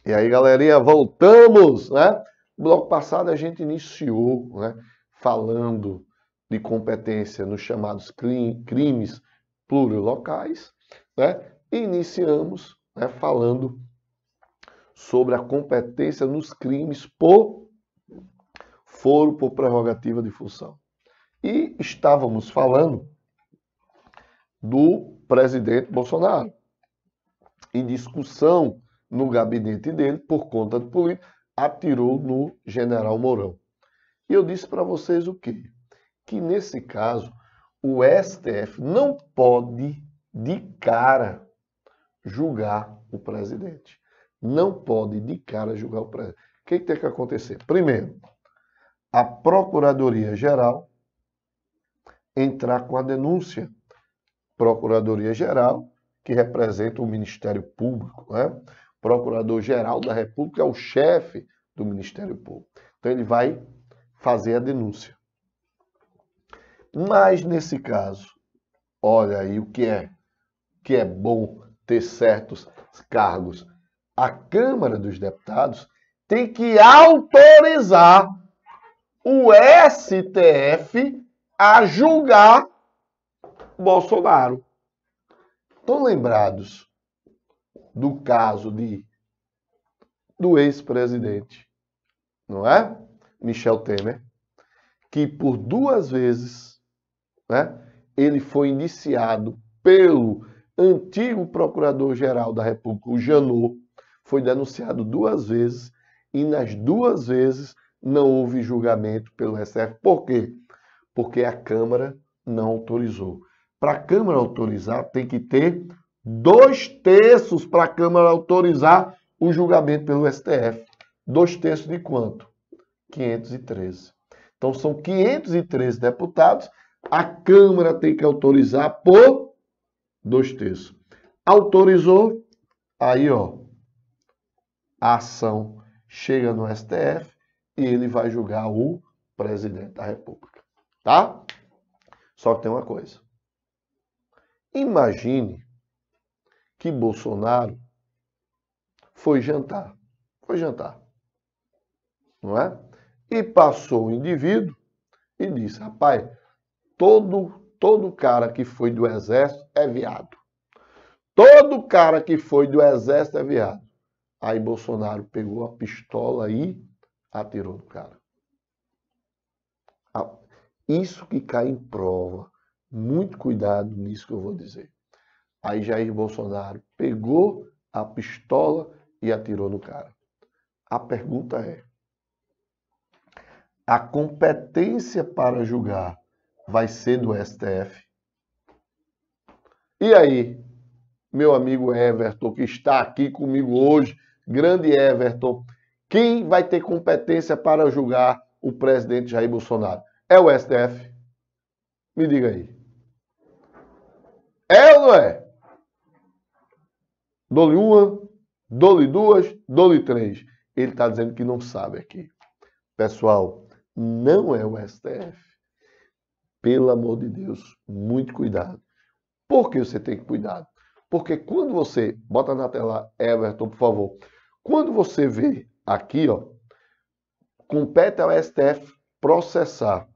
E aí, galerinha, voltamos, né? No bloco passado a gente iniciou, né, falando de competência nos chamados crimes plurilocais, né? E iniciamos, né, falando sobre a competência nos crimes por foro por prerrogativa de função. E estávamos falando do presidente Bolsonaro, em discussão no gabinete dele, por conta de política, atirou no general Mourão. E eu disse para vocês o quê? Que nesse caso, o STF não pode de cara julgar o presidente. Não pode de cara julgar o presidente. O que tem que acontecer? Primeiro, a Procuradoria-Geral entrar com a denúncia. Procuradoria-Geral, que representa o Ministério Público, né? Procurador-Geral da República é o chefe do Ministério Público. Então ele vai fazer a denúncia. Mas nesse caso, olha aí o que é bom ter certos cargos. A Câmara dos Deputados tem que autorizar o STF a julgar Bolsonaro. Estão lembrados do caso do ex-presidente, não é? Michel Temer, que por 2 vezes, né, ele foi indiciado pelo antigo procurador-geral da República, o Janot, foi denunciado 2 vezes e nas 2 vezes não houve julgamento pelo STF. Por quê? Porque a Câmara não autorizou. Para a Câmara autorizar, tem que ter 2/3 para a Câmara autorizar o julgamento pelo STF. 2/3 de quanto? 513. Então, são 513 deputados, a Câmara tem que autorizar por 2/3. Autorizou, aí, ó, a ação chega no STF e ele vai julgar o presidente da República. Tá? Só que tem uma coisa. Imagine que Bolsonaro foi jantar. Foi jantar. Não é? E passou o indivíduo e disse, rapaz, todo cara que foi do exército é viado. Todo cara que foi do exército é viado. Aí Bolsonaro pegou a pistola e atirou no cara. Isso que cai em prova. Muito cuidado nisso que eu vou dizer. Aí Jair Bolsonaro pegou a pistola e atirou no cara. A pergunta é, a competência para julgar vai ser do STF? E aí, meu amigo Everton, que está aqui comigo hoje, grande Everton, quem vai ter competência para julgar o presidente Jair Bolsonaro? É o STF? Me diga aí. É ou não é? Dou-lhe uma, dou-lhe 2, dou-lhe 3. Ele está dizendo que não sabe aqui. Pessoal, não é o STF. Pelo amor de Deus, muito cuidado. Por que você tem que cuidar? Porque quando você... Bota na tela, Everton, por favor. Quando você vê aqui, ó, compete ao STF processar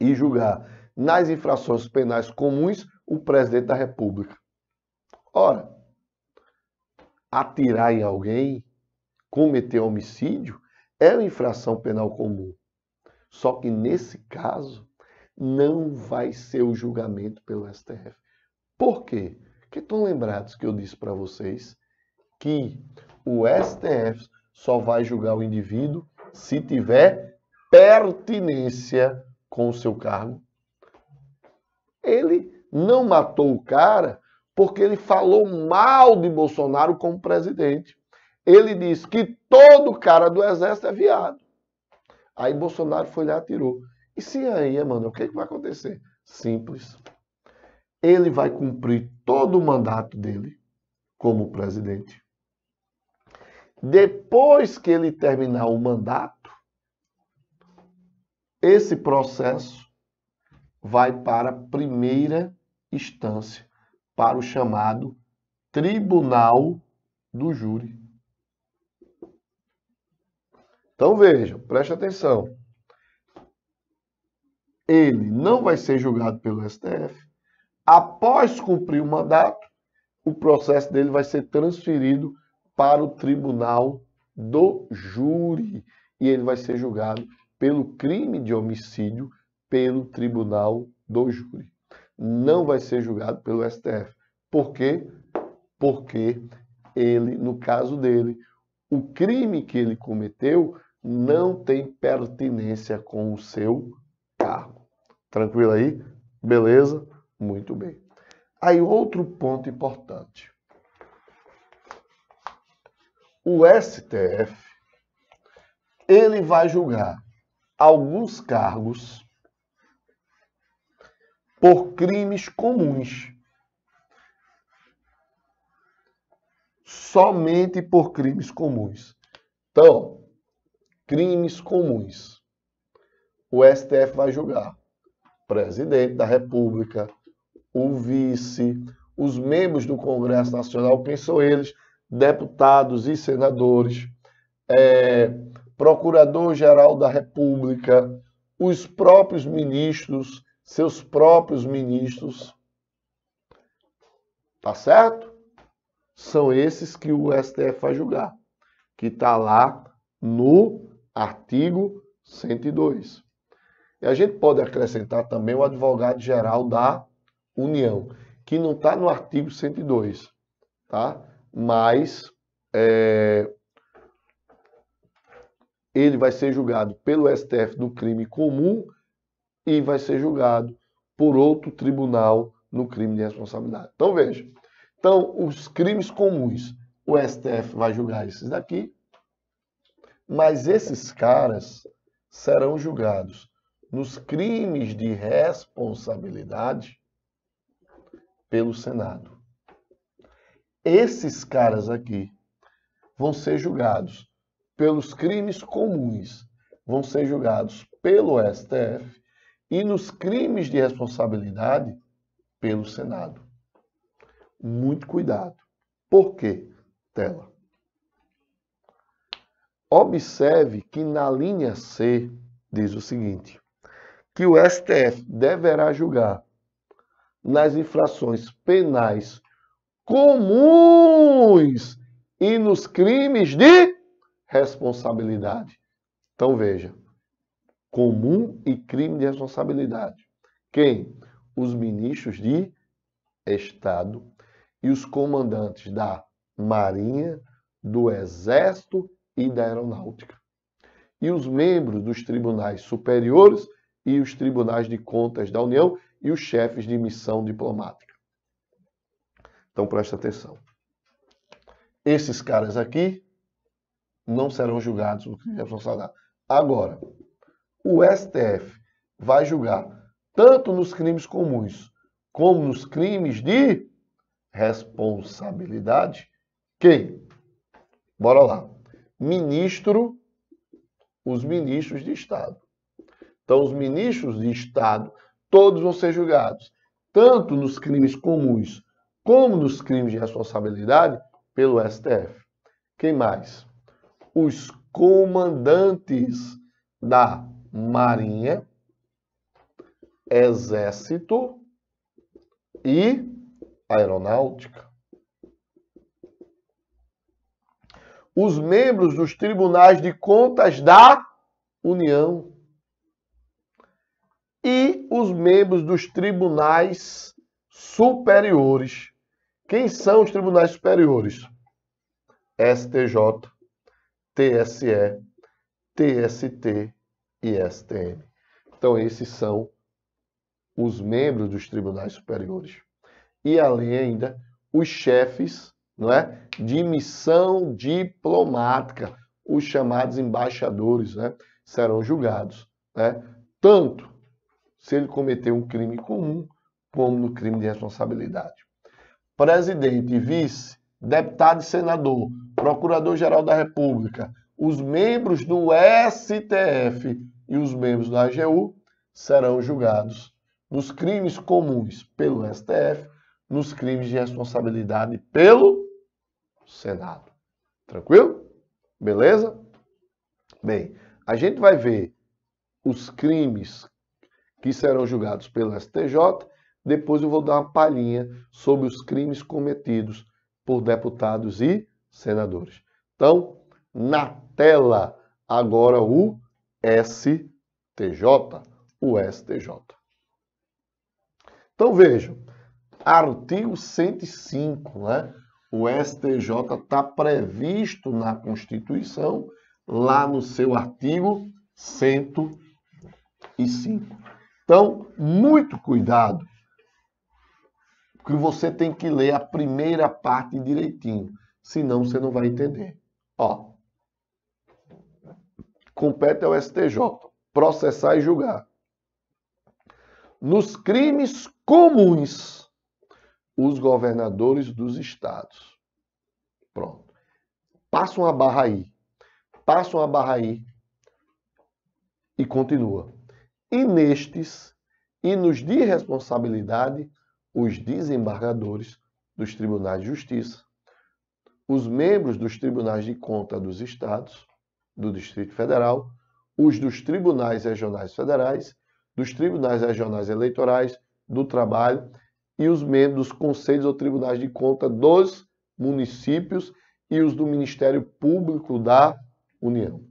e julgar nas infrações penais comuns o presidente da República. Ora, atirar em alguém, cometer homicídio, é uma infração penal comum. Só que nesse caso, não vai ser o julgamento pelo STF. Por quê? Porque estão lembrados que eu disse para vocês que o STF só vai julgar o indivíduo se tiver pertinência com o seu cargo. Ele não matou o cara porque ele falou mal de Bolsonaro como presidente. Ele disse que todo cara do exército é viado. Aí Bolsonaro foi lá e atirou. E se aí, mano, o que vai acontecer? Simples. Ele vai cumprir todo o mandato dele como presidente. Depois que ele terminar o mandato, esse processo vai para a primeira instância, para o chamado Tribunal do Júri. Então vejam, preste atenção. Ele não vai ser julgado pelo STF. Após cumprir o mandato, o processo dele vai ser transferido para o tribunal do júri. E ele vai ser julgado pelo crime de homicídio pelo tribunal do júri. Não vai ser julgado pelo STF. Por quê? Porque ele, no caso dele, o crime que ele cometeu não tem pertinência com o seu cargo. Tranquilo aí? Beleza? Muito bem. Aí outro ponto importante. O STF, ele vai julgar alguns cargos por crimes comuns. Somente por crimes comuns. Então, crimes comuns. O STF vai julgar o presidente da República, o vice, os membros do Congresso Nacional, quem são eles? Deputados e senadores, Procurador-Geral da República, os próprios ministros, seus próprios ministros. Tá certo? São esses que o STF vai julgar, que está lá no artigo 102. E a gente pode acrescentar também o advogado-geral da União, que não está no artigo 102, tá? Mas ele vai ser julgado pelo STF no crime comum e vai ser julgado por outro tribunal no crime de responsabilidade. Então, veja. Então, os crimes comuns, o STF vai julgar esses daqui, mas esses caras serão julgados nos crimes de responsabilidade pelo Senado. Esses caras aqui vão ser julgados pelos crimes comuns, vão ser julgados pelo STF e nos crimes de responsabilidade pelo Senado. Muito cuidado. Por quê? Tela. Observe que na linha C diz o seguinte, que o STF deverá julgar nas infrações penais comuns e nos crimes de responsabilidade. Então veja, comum e crime de responsabilidade. Quem? Os ministros de Estado e os comandantes da Marinha, do Exército e da Aeronáutica. E os membros dos tribunais superiores e os tribunais de contas da União e os chefes de missão diplomática. Então presta atenção. Esses caras aqui não serão julgados no crime de responsabilidade. Agora, o STF vai julgar tanto nos crimes comuns como nos crimes de responsabilidade. Quem? Bora lá. Os ministros de Estado. Então, os ministros de Estado, todos vão ser julgados, tanto nos crimes comuns como nos crimes de responsabilidade, pelo STF. Quem mais? Os comandantes da Marinha, Exército e Aeronáutica. Os membros dos tribunais de contas da União e os membros dos tribunais superiores. Quem são os tribunais superiores? STJ, TSE, TST e STM. Então, esses são os membros dos tribunais superiores. E além ainda, os chefes, não é, de missão diplomática, os chamados embaixadores, né, serão julgados, né, tanto se ele cometeu um crime comum, como no crime de responsabilidade. Presidente e vice, deputado e senador, procurador-geral da República, os membros do STF e os membros da AGU serão julgados nos crimes comuns pelo STF, nos crimes de responsabilidade pelo Senado. Tranquilo? Beleza? Bem, a gente vai ver os crimes que serão julgados pelo STJ. Depois eu vou dar uma palhinha sobre os crimes cometidos por deputados e senadores. Então, na tela, agora o STJ. O STJ. Então, vejam, artigo 105, né? O STJ está previsto na Constituição, lá no seu artigo 105. Então, muito cuidado, porque você tem que ler a primeira parte direitinho, senão você não vai entender. Ó, compete ao STJ processar e julgar. Nos crimes comuns, os governadores dos estados. Pronto. Passa uma barra aí. Passa uma barra aí. E continua. E nestes, e nos de responsabilidade, os desembargadores dos tribunais de justiça, os membros dos tribunais de conta dos estados, do Distrito Federal, os dos tribunais regionais federais, dos tribunais regionais eleitorais, do trabalho e os membros dos conselhos ou tribunais de conta dos municípios e os do Ministério Público da União.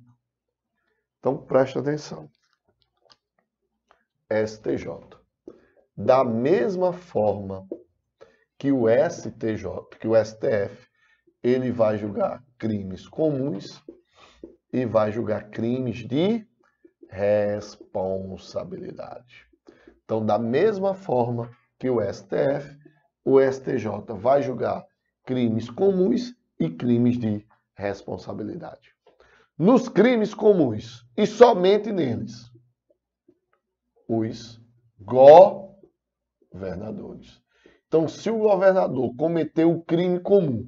Então, presta atenção. STJ. Da mesma forma que o STJ, que o STF, ele vai julgar crimes comuns e vai julgar crimes de responsabilidade. Então, da mesma forma que o STF, o STJ vai julgar crimes comuns e crimes de responsabilidade. Nos crimes comuns, e somente neles, os governadores. Então, se o governador cometeu um crime comum,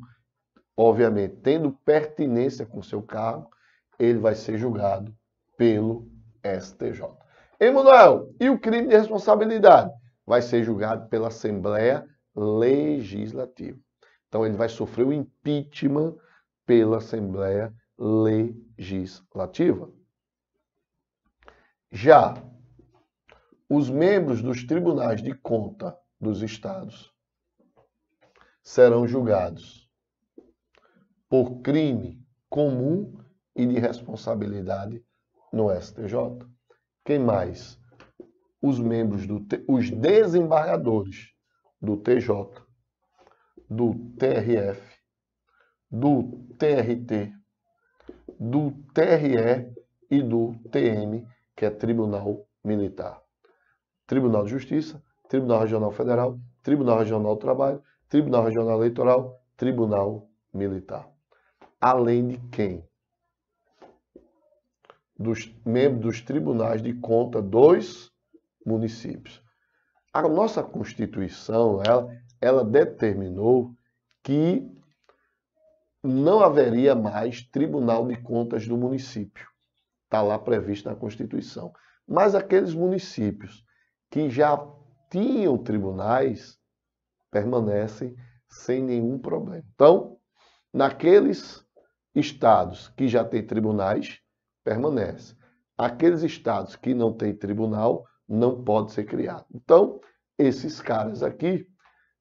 obviamente, tendo pertinência com seu cargo, ele vai ser julgado pelo STJ. Emanuel, e o crime de responsabilidade? Vai ser julgado pela Assembleia Legislativa. Então, ele vai sofrer o impeachment pela Assembleia Legislativa. Já os membros dos tribunais de conta dos estados serão julgados por crime comum e de responsabilidade no STJ. Quem mais? Os membros os desembargadores do TJ, do TRF, do TRT, do TRE e do TM, que é Tribunal Militar. Tribunal de Justiça, Tribunal Regional Federal, Tribunal Regional do Trabalho, Tribunal Regional Eleitoral, Tribunal Militar. Além de quem? Dos membros dos tribunais de conta dos municípios. A nossa Constituição, ela determinou que não haveria mais Tribunal de Contas do município. Está lá previsto na Constituição. Mas aqueles municípios que já tinham tribunais permanecem sem nenhum problema. Então, naqueles estados que já têm tribunais, permanece. Aqueles estados que não têm tribunal, não pode ser criado. Então, esses caras aqui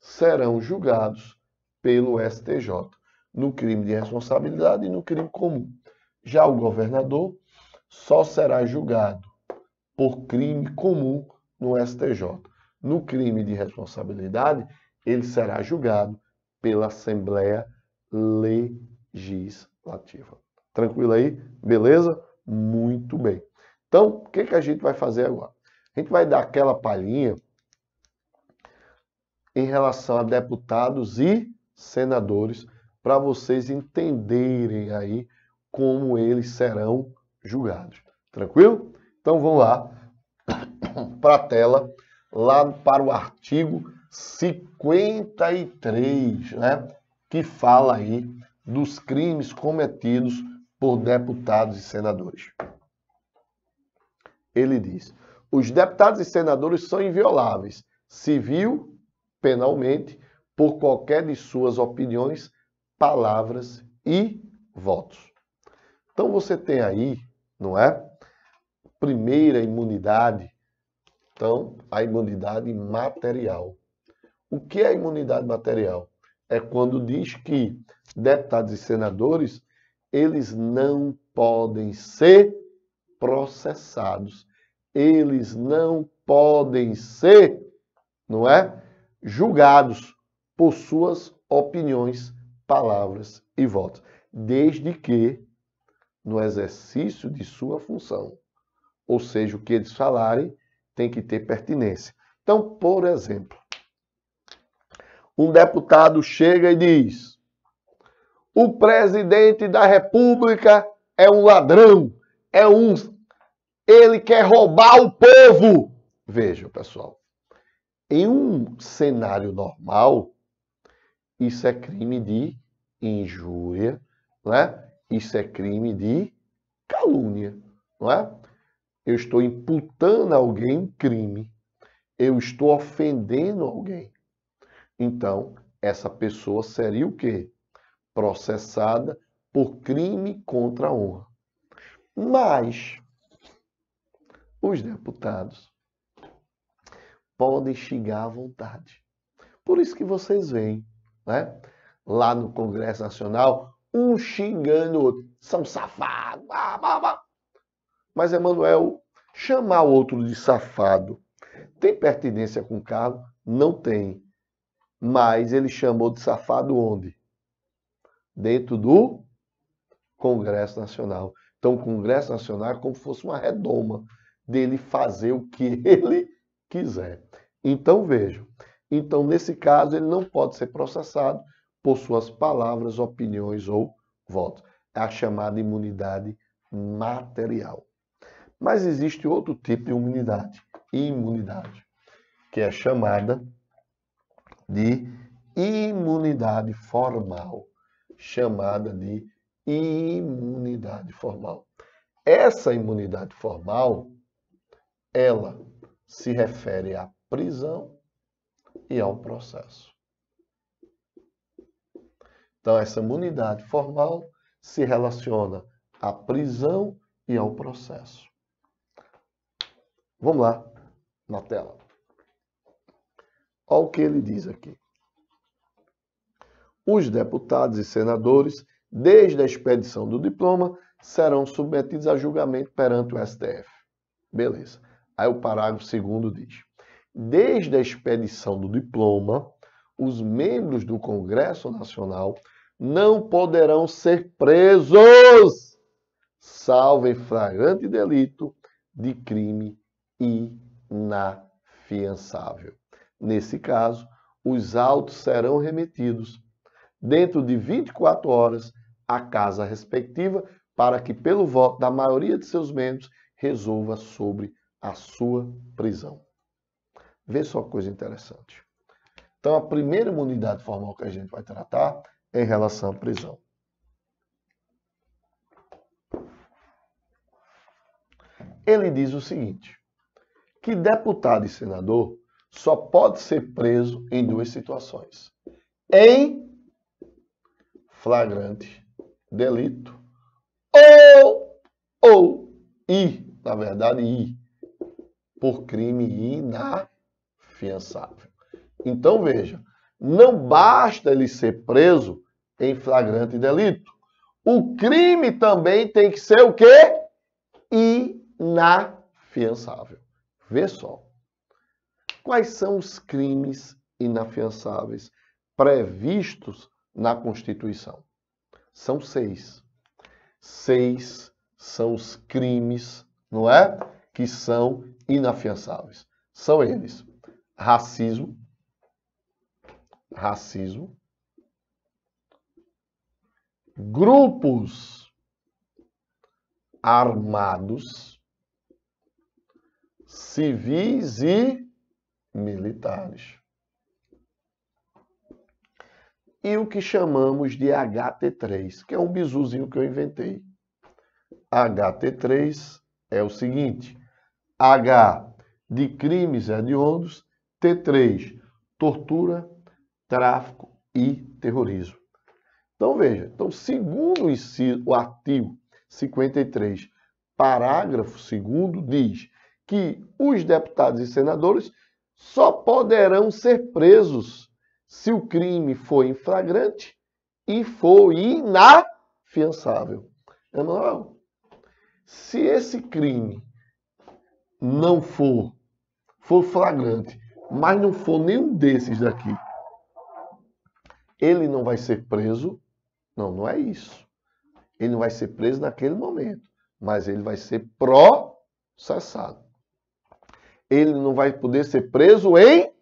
serão julgados pelo STJ no crime de responsabilidade e no crime comum. Já o governador só será julgado por crime comum no STJ. No crime de responsabilidade, ele será julgado pela Assembleia Legislativa. Tranquilo aí? Beleza? Muito bem. Então, o que a gente vai fazer agora? A gente vai dar aquela palhinha em relação a deputados e senadores para vocês entenderem aí como eles serão julgados. Tranquilo? Então, vamos lá para a tela, lá para o artigo 53, né, que fala aí dos crimes cometidos por deputados e senadores. Ele diz: os deputados e senadores são invioláveis, civil, penalmente, por qualquer de suas opiniões, palavras e votos. Então você tem aí não é? Primeira imunidade, então, a imunidade material. O que é a imunidade material? É quando diz que deputados e senadores, eles não podem ser processados. Eles não podem ser, não é, julgados por suas opiniões, palavras e votos, desde que no exercício de sua função. Ou seja, o que eles falarem tem que ter pertinência. Então, por exemplo, um deputado chega e diz: o presidente da República é um ladrão, ele quer roubar o povo. Veja, pessoal, em um cenário normal, isso é crime de injúria, né? Isso é crime de calúnia, não é? Eu estou imputando a alguém um crime. Eu estou ofendendo alguém. Então, essa pessoa seria o quê? Processada por crime contra a honra. Mas os deputados podem xingar à vontade. Por isso que vocês veem, né? Lá no Congresso Nacional, um xingando o outro. São safados. Mas, Emanuel, chamar o outro de safado tem pertinência com o cargo? Não tem. Mas ele chamou de safado onde? Dentro do Congresso Nacional. Então, o Congresso Nacional é como se fosse uma redoma dele fazer o que ele quiser. Então, vejam. Então, nesse caso, ele não pode ser processado por suas palavras, opiniões ou votos. É a chamada imunidade material. Mas existe outro tipo de imunidade, que é chamada de imunidade formal. Essa imunidade formal, ela se refere à prisão e ao processo. Então, essa imunidade formal se relaciona à prisão e ao processo. Vamos lá, na tela. Olha o que ele diz aqui. Os deputados e senadores, desde a expedição do diploma, serão submetidos a julgamento perante o STF. Beleza. Aí o parágrafo 2º diz: desde a expedição do diploma, os membros do Congresso Nacional não poderão ser presos, salvo em flagrante delito de crime inafiançável. Nesse caso, os autos serão remetidos dentro de 24 horas à casa respectiva para que, pelo voto da maioria de seus membros, resolva sobre a sua prisão. Vê só que coisa interessante. Então, a primeira imunidade formal que a gente vai tratar é em relação à prisão. Ele diz o seguinte, que deputado e senador só pode ser preso em duas situações. Em flagrante delito por crime inafiançável. Então, veja, não basta ele ser preso em flagrante delito. O crime também tem que ser o quê? Inafiançável. Vê só. Quais são os crimes inafiançáveis previstos na Constituição? São 6. 6 são os crimes, não é? Que são inafiançáveis. São eles: racismo, grupos armados, civis e militares. E o que chamamos de HT3, que é um bizuzinho que eu inventei. HT3 é o seguinte: H de crimes hediondos, T3, tortura, tráfico e terrorismo. Então veja, segundo o artigo 53 parágrafo 2º diz que os deputados e senadores só poderão ser presos se o crime for em flagrante e for inafiançável. Emanuel, se esse crime não for flagrante, mas não for nenhum desses daqui, ele não vai ser preso? Não, não é isso. Ele não vai ser preso naquele momento, mas ele vai ser processado. Ele não vai poder ser preso em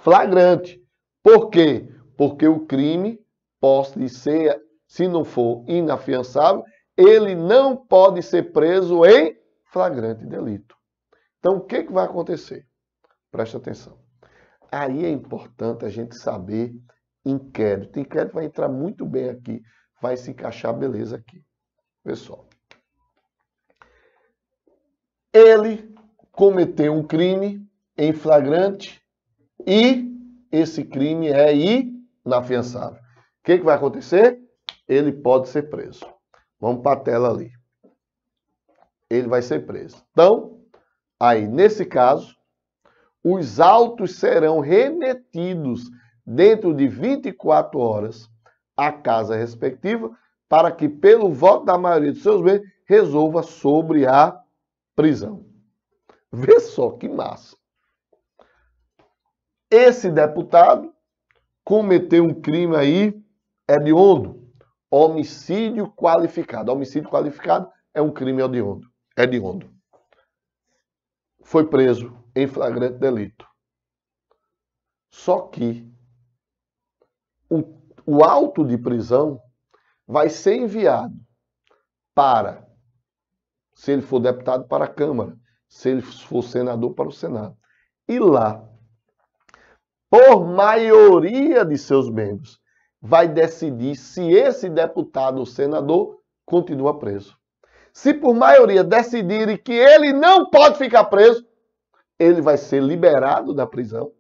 flagrante. Por quê? Porque o crime pode ser, se não for inafiançável, ele não pode ser preso em flagrante delito. Então, o que vai acontecer? Preste atenção. Aí é importante a gente saber inquérito. Inquérito vai entrar muito bem aqui, vai se encaixar beleza aqui. Pessoal, ele cometeu um crime em flagrante e esse crime é inafiançável. O que vai acontecer? Ele pode ser preso. Vamos para a tela ali. Ele vai ser preso. Então, aí, nesse caso, os autos serão remetidos dentro de 24 horas à casa respectiva para que, pelo voto da maioria dos seus membros, resolva sobre a prisão. Vê só que massa. Esse deputado cometeu um crime aí hediondo, homicídio qualificado. Homicídio qualificado é um crime hediondo. Foi preso em flagrante delito. Só que o auto de prisão vai ser enviado para, se ele for deputado, para a Câmara, se ele for senador, para o Senado. E lá, por maioria de seus membros, vai decidir se esse deputado ou senador continua preso. Se por maioria decidirem que ele não pode ficar preso, ele vai ser liberado da prisão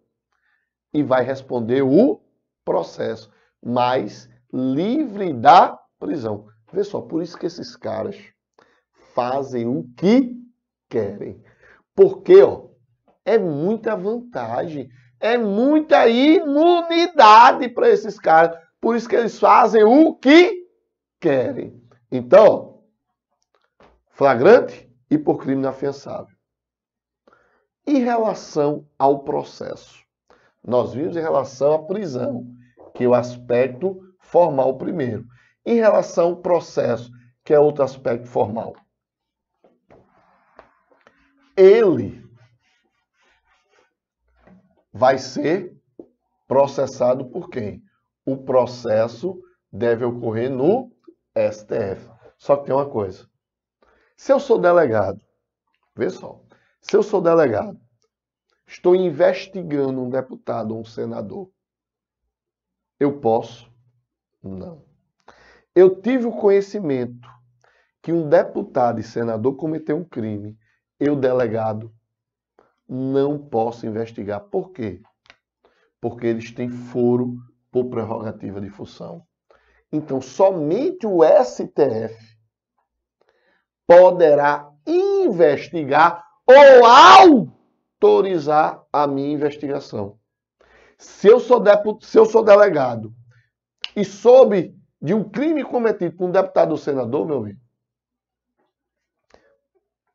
e vai responder o processo, mas livre da prisão. Vê só, por isso que esses caras fazem o que querem. Porque, ó, é muita vantagem, é muita imunidade para esses caras. Por isso que eles fazem o que querem. Então, flagrante e por crime inafiançável. Em relação ao processo, nós vimos em relação à prisão, que é o aspecto formal primeiro. Em relação ao processo, que é outro aspecto formal. Ele vai ser processado por quem? O processo deve ocorrer no STF. Só que tem uma coisa. Se eu sou delegado, vê só, se eu sou delegado, estou investigando um deputado ou um senador, eu posso? Não. Eu tive o conhecimento que um deputado e senador cometeu um crime. Eu, delegado, não posso investigar. Por quê? Porque eles têm foro por prerrogativa de função. Então, somente o STF poderá investigar ou autorizar a minha investigação. Se eu sou delegado e soube de um crime cometido por um deputado ou senador, meu amigo,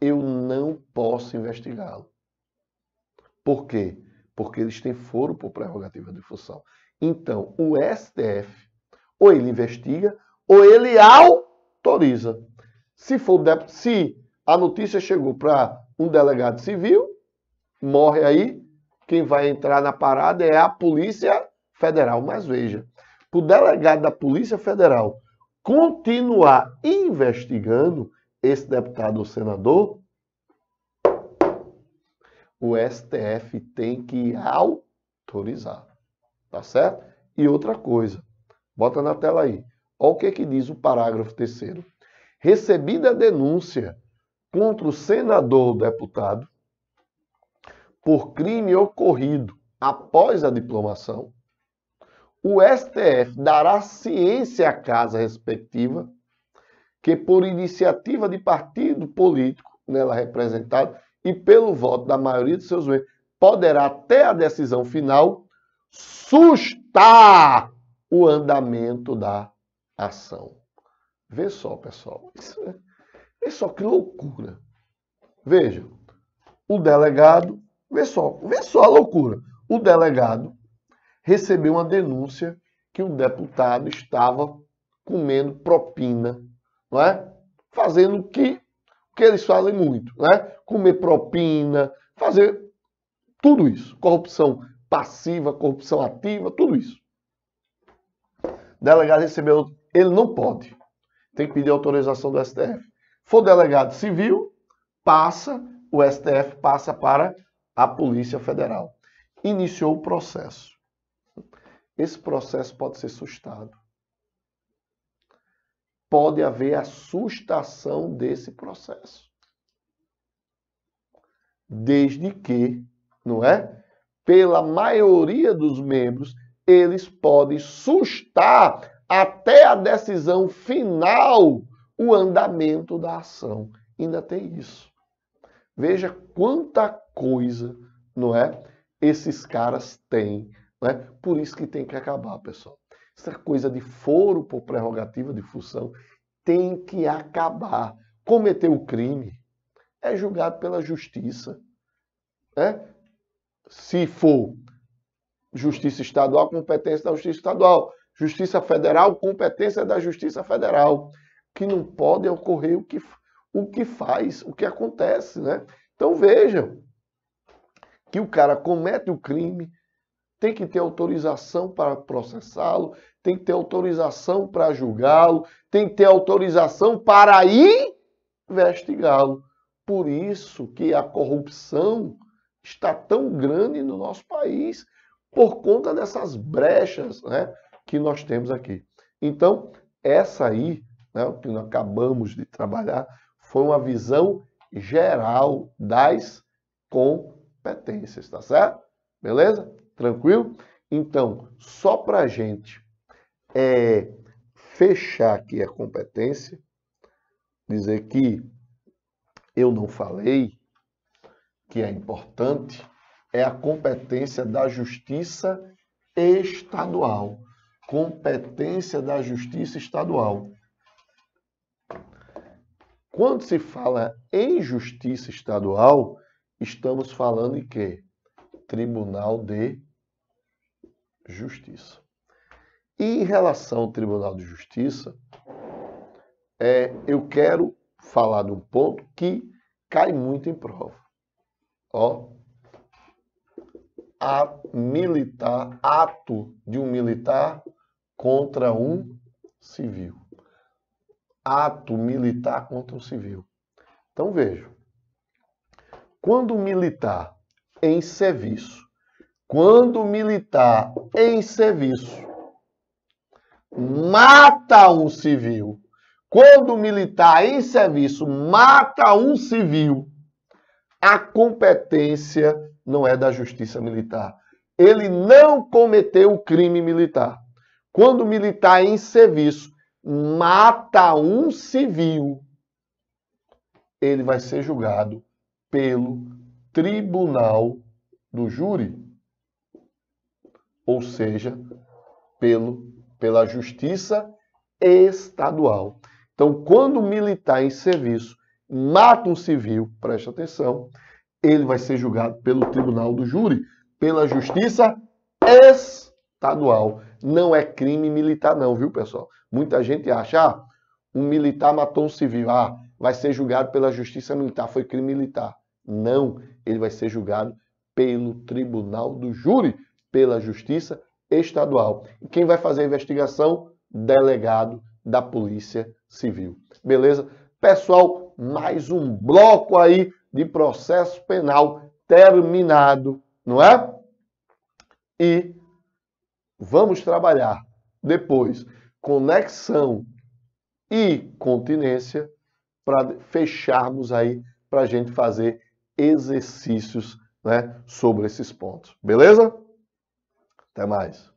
eu não posso investigá-lo. Por quê? Porque eles têm foro por prerrogativa de função. Então, o STF, ou ele investiga, ou ele autoriza. Se a notícia chegou para um delegado civil, morre aí, quem vai entrar na parada é a Polícia Federal. Mas veja, para o delegado da Polícia Federal continuar investigando esse deputado ou senador, o STF tem que autorizar. Tá certo? E outra coisa, bota na tela aí. Olha o que diz o parágrafo 3º. Recebida a denúncia contra o senador ou deputado por crime ocorrido após a diplomação, o STF dará ciência à casa respectiva que por iniciativa de partido político nela representado e pelo voto da maioria de seus membros, poderá até a decisão final sustar o andamento da ação. Vê só, pessoal. Vê só que loucura. Veja, o delegado, vê só a loucura. O delegado recebeu uma denúncia que o deputado estava comendo propina, não é? Fazendo o que eles fazem muito, não é? Comer propina, fazer tudo isso. Corrupção passiva, corrupção ativa, tudo isso. O delegado recebeu, ele não pode. Tem que pedir autorização do STF. For delegado civil, o STF passa para a Polícia Federal. Iniciou o processo. Esse processo pode ser sustado. Pode haver a sustação desse processo. Desde que, não é? Pela maioria dos membros, eles podem sustar até a decisão final o andamento da ação. Ainda tem isso. Veja quanta coisa, não é? Esses caras têm, não é? Por isso que tem que acabar, pessoal. Essa coisa de foro por prerrogativa de função tem que acabar. Cometeu o crime, é julgado pela justiça. Né? Se for justiça estadual, competência da justiça estadual. Justiça federal, competência da justiça federal. Que não pode ocorrer o que acontece, né? Então vejam que o cara comete o crime, tem que ter autorização para processá-lo, tem que ter autorização para julgá-lo, tem que ter autorização para investigá-lo. Por isso que a corrupção está tão grande no nosso país, por conta dessas brechas, né, que nós temos aqui. Então, essa aí, né, o que nós acabamos de trabalhar, foi uma visão geral das competências, tá certo? Beleza? Tranquilo? Então, só para a gente fechar aqui a competência, dizer que eu não falei, que é importante, é a competência da justiça estadual. Competência da justiça estadual. Quando se fala em justiça estadual, estamos falando em quê? Tribunal de Justiça. E em relação ao Tribunal de Justiça, eu quero falar de um ponto que cai muito em prova. Ó, ato de um militar contra um civil. Ato militar contra um civil. Então vejam, quando o militar em serviço, mata um civil, quando o militar em serviço mata um civil, a competência não é da justiça militar. Ele não cometeu o crime militar. Quando o militar em serviço mata um civil, ele vai ser julgado pelo tribunal do júri, ou seja, pela justiça estadual. Então, quando o militar em serviço mata um civil, preste atenção, ele vai ser julgado pelo tribunal do júri, pela justiça estadual. Não é crime militar não, viu, pessoal? Muita gente acha, um militar matou um civil, vai ser julgado pela justiça militar, foi crime militar. Não, ele vai ser julgado pelo tribunal do júri, pela justiça estadual. E quem vai fazer a investigação? Delegado da Polícia Civil. Beleza? Pessoal, mais um bloco aí de processo penal terminado, não é? E vamos trabalhar depois conexão e continência para fecharmos aí, para a gente fazer exercícios, né, sobre esses pontos. Beleza? Até mais.